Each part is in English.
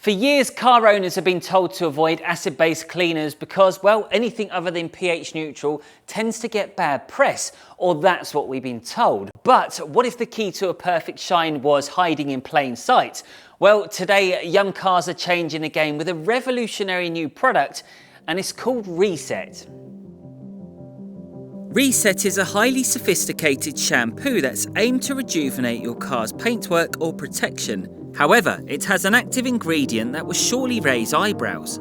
For years, car owners have been told to avoid acid-based cleaners because, well, anything other than pH neutral tends to get bad press, or that's what we've been told. But what if the key to a perfect shine was hiding in plain sight? Well, today, young cars are changing the game with a revolutionary new product, and it's called Reset. Reset is a highly sophisticated shampoo that's aimed to rejuvenate your car's paintwork or protection. However, it has an active ingredient that will surely raise eyebrows.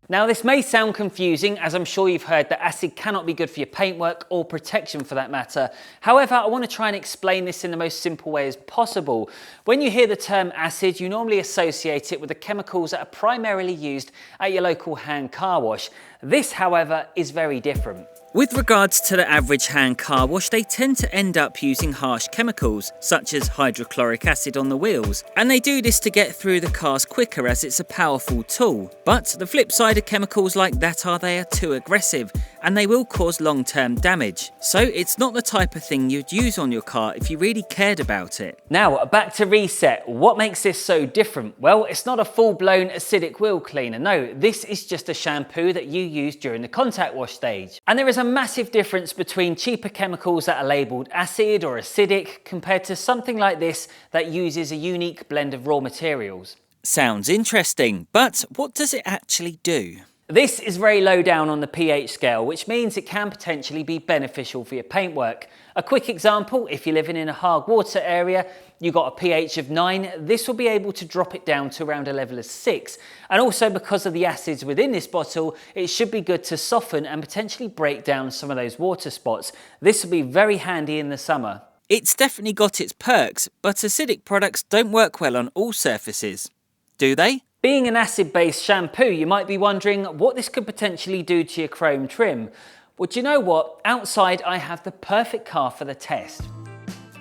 Now, this may sound confusing, as I'm sure you've heard that acid cannot be good for your paintwork or protection for that matter. However, I want to try and explain this in the most simple way as possible. When you hear the term acid, you normally associate it with the chemicals that are primarily used at your local hand car wash. This, however, is very different. With regards to the average hand car wash, they tend to end up using harsh chemicals, such as hydrochloric acid on the wheels, and they do this to get through the cars quicker as it's a powerful tool. But the flip side of chemicals like that are they are too aggressive, and they will cause long-term damage. So it's not the type of thing you'd use on your car if you really cared about it. Now, back to Reset. What makes this so different? Well, it's not a full-blown acidic wheel cleaner. No, this is just a shampoo that you use during the contact wash stage. And there is a massive difference between cheaper chemicals that are labelled acid or acidic compared to something like this that uses a unique blend of raw materials. Sounds interesting, but what does it actually do? This is very low down on the pH scale, which means it can potentially be beneficial for your paintwork. A quick example, if you're living in a hard water area, you've got a pH of 9, this will be able to drop it down to around a level of 6. And also because of the acids within this bottle, it should be good to soften and potentially break down some of those water spots. This will be very handy in the summer. It's definitely got its perks, but acidic products don't work well on all surfaces. Do they? Being an acid-based shampoo, you might be wondering what this could potentially do to your chrome trim. Well, do you know what? Outside, I have the perfect car for the test.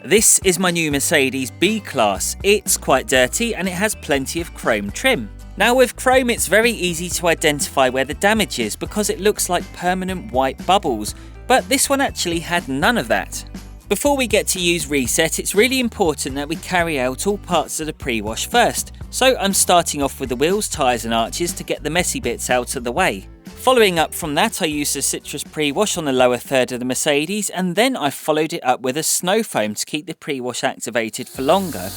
This is my new Mercedes B-Class. It's quite dirty and it has plenty of chrome trim. Now with chrome, it's very easy to identify where the damage is because it looks like permanent white bubbles, but this one actually had none of that. Before we get to use Reset, it's really important that we carry out all parts of the pre-wash first. So I'm starting off with the wheels, tyres and arches to get the messy bits out of the way. Following up from that, I used a citrus pre-wash on the lower third of the Mercedes, and then I followed it up with a snow foam to keep the pre-wash activated for longer.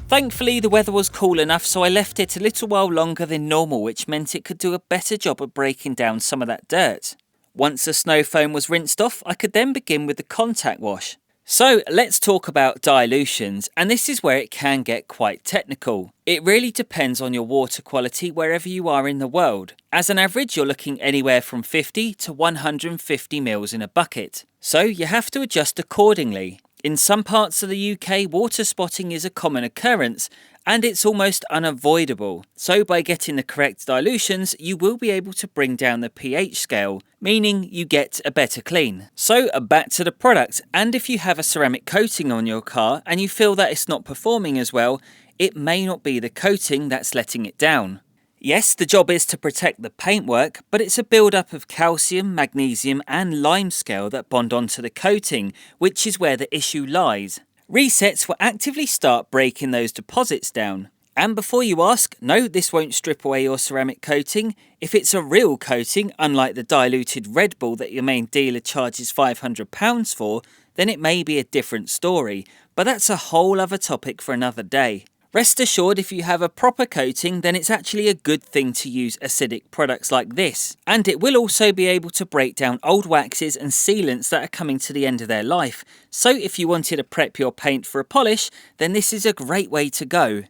Thankfully, the weather was cool enough, so I left it a little while longer than normal, which meant it could do a better job of breaking down some of that dirt. Once the snow foam was rinsed off, I could then begin with the contact wash. So let's talk about dilutions, and this is where it can get quite technical. It really depends on your water quality wherever you are in the world. As an average, you're looking anywhere from 50 to 150 ml in a bucket, so you have to adjust accordingly. In some parts of the UK, water spotting is a common occurrence and it's almost unavoidable. So by getting the correct dilutions, you will be able to bring down the pH scale, meaning you get a better clean. So back to the product, and if you have a ceramic coating on your car and you feel that it's not performing as well, it may not be the coating that's letting it down. Yes, the job is to protect the paintwork, but it's a build-up of calcium, magnesium and limescale that bond onto the coating, which is where the issue lies. Resets will actively start breaking those deposits down. And before you ask, no, this won't strip away your ceramic coating. If it's a real coating, unlike the diluted Red Bull that your main dealer charges £500 for, then it may be a different story, but that's a whole other topic for another day. Rest assured, if you have a proper coating, then it's actually a good thing to use acidic products like this. And it will also be able to break down old waxes and sealants that are coming to the end of their life. So if you wanted to prep your paint for a polish, then this is a great way to go.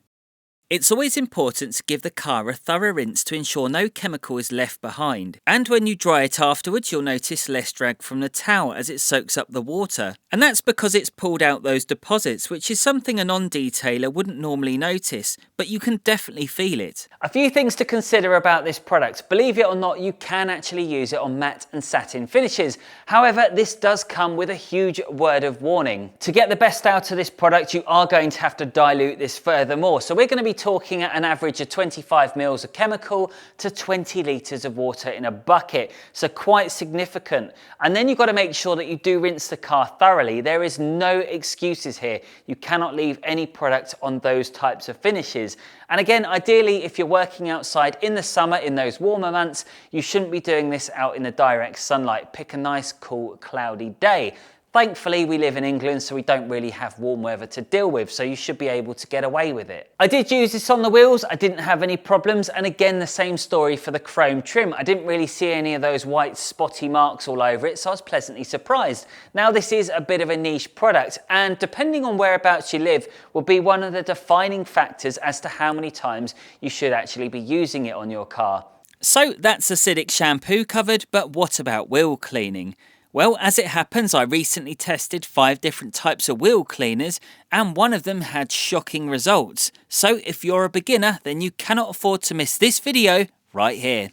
It's always important to give the car a thorough rinse to ensure no chemical is left behind. And when you dry it afterwards, you'll notice less drag from the towel as it soaks up the water. And that's because it's pulled out those deposits, which is something a non-detailer wouldn't normally notice, but you can definitely feel it. A few things to consider about this product. Believe it or not, you can actually use it on matte and satin finishes. However, this does come with a huge word of warning. To get the best out of this product, you are going to have to dilute this furthermore. So we're going to be talking at an average of 25 mils of chemical to 20 litres of water in a bucket, so quite significant. And then you've got to make sure that you do rinse the car thoroughly. There is no excuses here. You cannot leave any product on those types of finishes. And again, ideally, if you're working outside in the summer, in those warmer months, you shouldn't be doing this out in the direct sunlight. Pick a nice, cool, cloudy day. Thankfully, we live in England, so we don't really have warm weather to deal with, so you should be able to get away with it. I did use this on the wheels, I didn't have any problems, and again, the same story for the chrome trim. I didn't really see any of those white spotty marks all over it, so I was pleasantly surprised. Now, this is a bit of a niche product, and depending on whereabouts you live, will be one of the defining factors as to how many times you should actually be using it on your car. So that's acidic shampoo covered, but what about wheel cleaning? Well, as it happens, I recently tested 5 different types of wheel cleaners and one of them had shocking results. So if you're a beginner, then you cannot afford to miss this video right here.